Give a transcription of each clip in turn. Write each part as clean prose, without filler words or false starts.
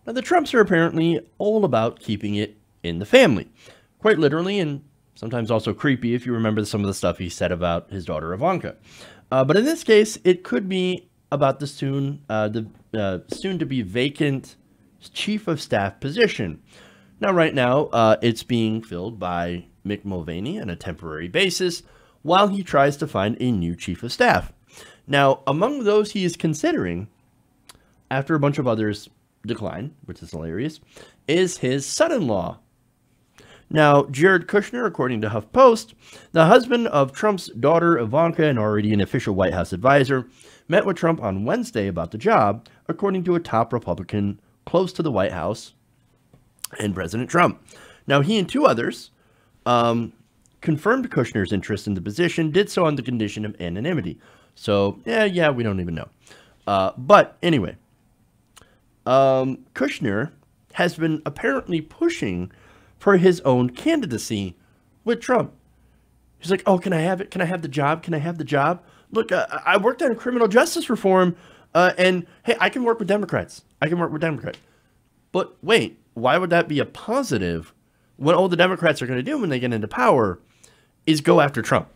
Now, the Trumps are apparently all about keeping it in the family, quite literally, and sometimes also creepy if you remember some of the stuff he said about his daughter Ivanka. But in this case, it could be about the soon-to-be vacant chief of staff position. Now, right now, it's being filled by Mick Mulvaney on a temporary basis while he tries to find a new chief of staff. Now, among those he is considering, after a bunch of others decline, which is hilarious, is his son-in-law. Now, Jared Kushner, according to HuffPost, the husband of Trump's daughter Ivanka and already an official White House advisor, met with Trump on Wednesday about the job, according to a top Republican close to the White House and President Trump. Now, he and two others confirmed Kushner's interest in the position, did so on the condition of anonymity. So, yeah, we don't even know. But anyway, Kushner has been apparently pushing for his own candidacy with Trump. He's like, oh, can I have it? Can I have the job? Can I have the job? Look, I worked on criminal justice reform, and hey, I can work with Democrats. I can work with Democrats. But wait, why would that be a positive when all the Democrats are going to do when they get into power is go after Trump?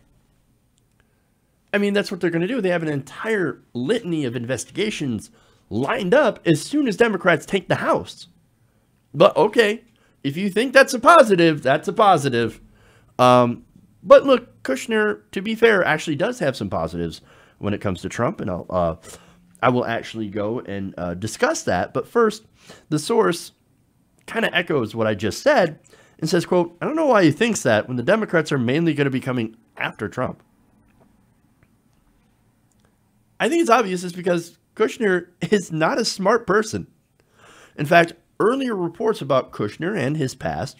I mean, that's what they're going to do. They have an entire litany of investigations lined up as soon as Democrats take the House. But okay, if you think that's a positive, that's a positive. But look, Kushner, to be fair, actually does have some positives when it comes to Trump, and I will actually go and discuss that. But first, the source kind of echoes what I just said and says, quote, I don't know why he thinks that when the Democrats are mainly going to be coming after Trump. I think it's obvious it's because Kushner is not a smart person. In fact, earlier reports about Kushner and his past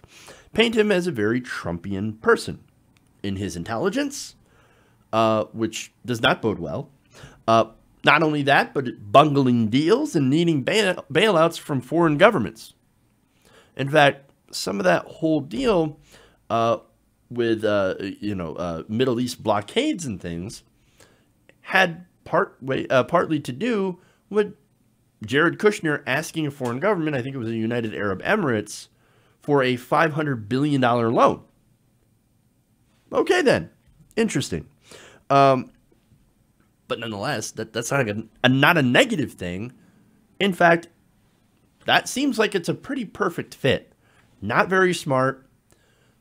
paint him as a very Trumpian person in his intelligence, which does not bode well. Not only that, but bungling deals and needing bailouts from foreign governments. In fact, some of that whole deal with Middle East blockades and things had partly to do with Jared Kushner asking a foreign government, I think it was the United Arab Emirates, for a $500 billion loan. Okay, then. Interesting. But nonetheless, that's not a negative thing. In fact, that seems like it's a pretty perfect fit. Not very smart.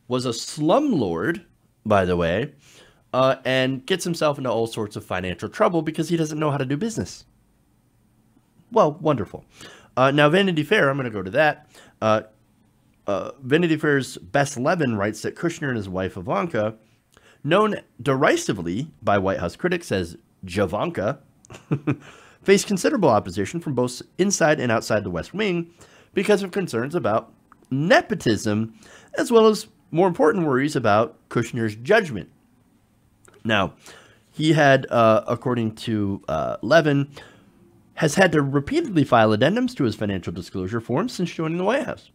Was a slumlord, by the way, and gets himself into all sorts of financial trouble because he doesn't know how to do business. Well, wonderful. Now, Vanity Fair, I'm going to go to that. Vanity Fair's Bess Levin writes that Kushner and his wife Ivanka, known derisively by White House critics as Javanka, face considerable opposition from both inside and outside the West Wing because of concerns about nepotism, as well as more important worries about Kushner's judgment. Now, he had, according to Levin, has had to repeatedly file addendums to his financial disclosure forms since joining the White House.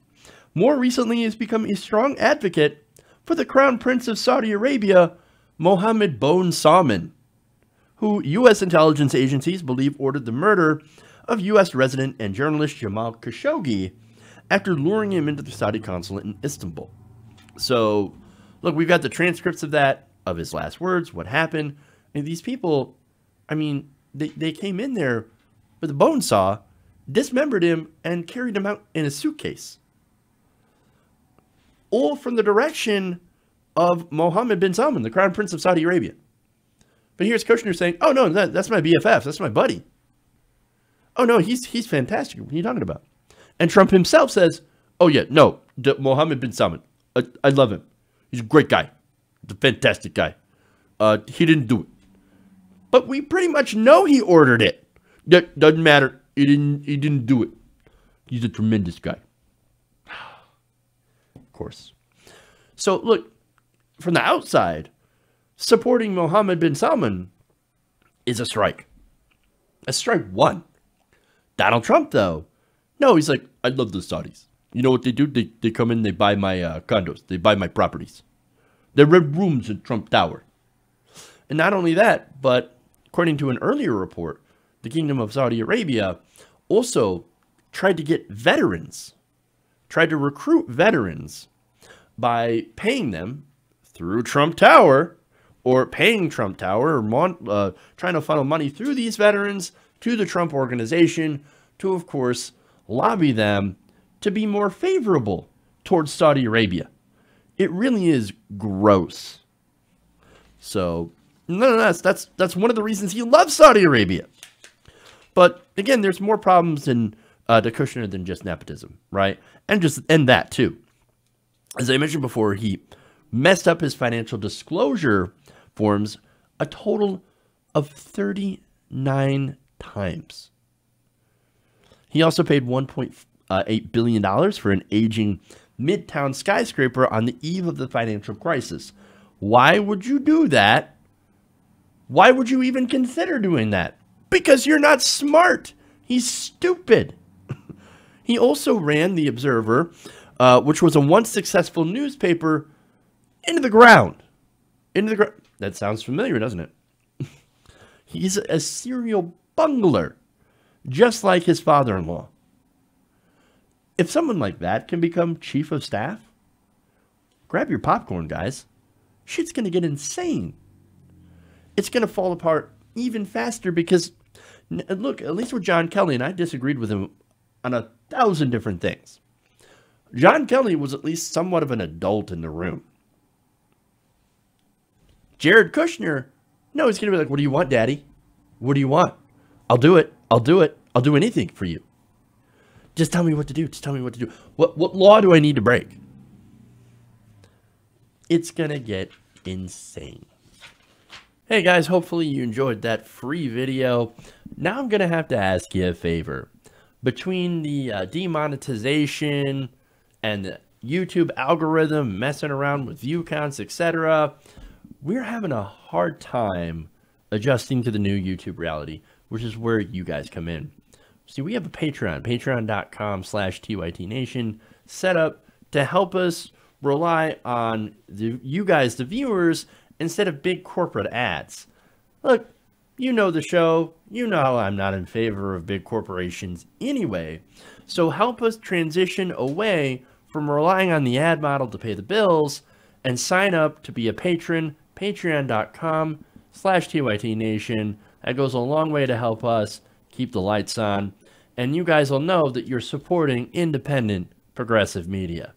More recently, he has become a strong advocate for the Crown Prince of Saudi Arabia, Mohammed bin Salman, who U.S. intelligence agencies believe ordered the murder of U.S. resident and journalist Jamal Khashoggi after luring him into the Saudi consulate in Istanbul. So, look, we've got the transcripts of that, of his last words, what happened. And these people, I mean, they came in there with a bone saw, dismembered him, and carried him out in a suitcase. All from the direction of Mohammed bin Salman, the Crown Prince of Saudi Arabia. But here's Kushner saying, oh, no, that's my BFF. That's my buddy. Oh, no, he's fantastic. What are you talking about? And Trump himself says, oh, yeah, no, Mohammed bin Salman. I love him. He's a great guy. He's a fantastic guy. He didn't do it. But we pretty much know he ordered it. That doesn't matter. He didn't do it. He's a tremendous guy. Of course. So, look, from the outside, supporting Mohammed bin Salman is a strike. A strike one. Donald Trump, though, no, he's like, I love the Saudis. You know what they do? They come in, they buy my condos. They buy my properties. They rent rooms in Trump Tower. And not only that, but according to an earlier report, the Kingdom of Saudi Arabia also tried to get veterans, tried to recruit veterans by paying them through Trump Tower, or paying Trump Tower, or trying to funnel money through these veterans to the Trump organization to, of course, lobby them to be more favorable towards Saudi Arabia. It really is gross. So, that's one of the reasons he loves Saudi Arabia. But again, there's more problems to Kushner than just nepotism, right? And that too. As I mentioned before, he messed up his financial disclosure forms a total of 39 times. He also paid $1.8 billion for an aging Midtown skyscraper on the eve of the financial crisis. Why would you do that? Why would you even consider doing that? Because you're not smart. He's stupid. He also ran the Observer, which was a once successful newspaper, into the ground. That sounds familiar, doesn't it? He's a serial bungler, just like his father-in-law. If someone like that can become chief of staff, grab your popcorn, guys. Shit's going to get insane. It's going to fall apart even faster because, look, at least with John Kelly, and I disagreed with him on 1,000 different things. John Kelly was at least somewhat of an adult in the room. Jared Kushner, no, he's going to be like, what do you want, Daddy? What do you want? I'll do it. I'll do it. I'll do anything for you. Just tell me what to do. Just tell me what to do. What law do I need to break? It's going to get insane. Hey guys, hopefully you enjoyed that free video. Now I'm going to have to ask you a favor. Between the demonetization and the YouTube algorithm messing around with view counts, etc., we're having a hard time adjusting to the new YouTube reality, which is where you guys come in. See, we have a Patreon, patreon.com/TYTNation, set up to help us rely on you guys, the viewers, instead of big corporate ads. Look, you know the show. You know I'm not in favor of big corporations anyway. So help us transition away from relying on the ad model to pay the bills and sign up to be a patron, patreon.com/TYTNation. That goes a long way to help us keep the lights on. And you guys will know that you're supporting independent, progressive media.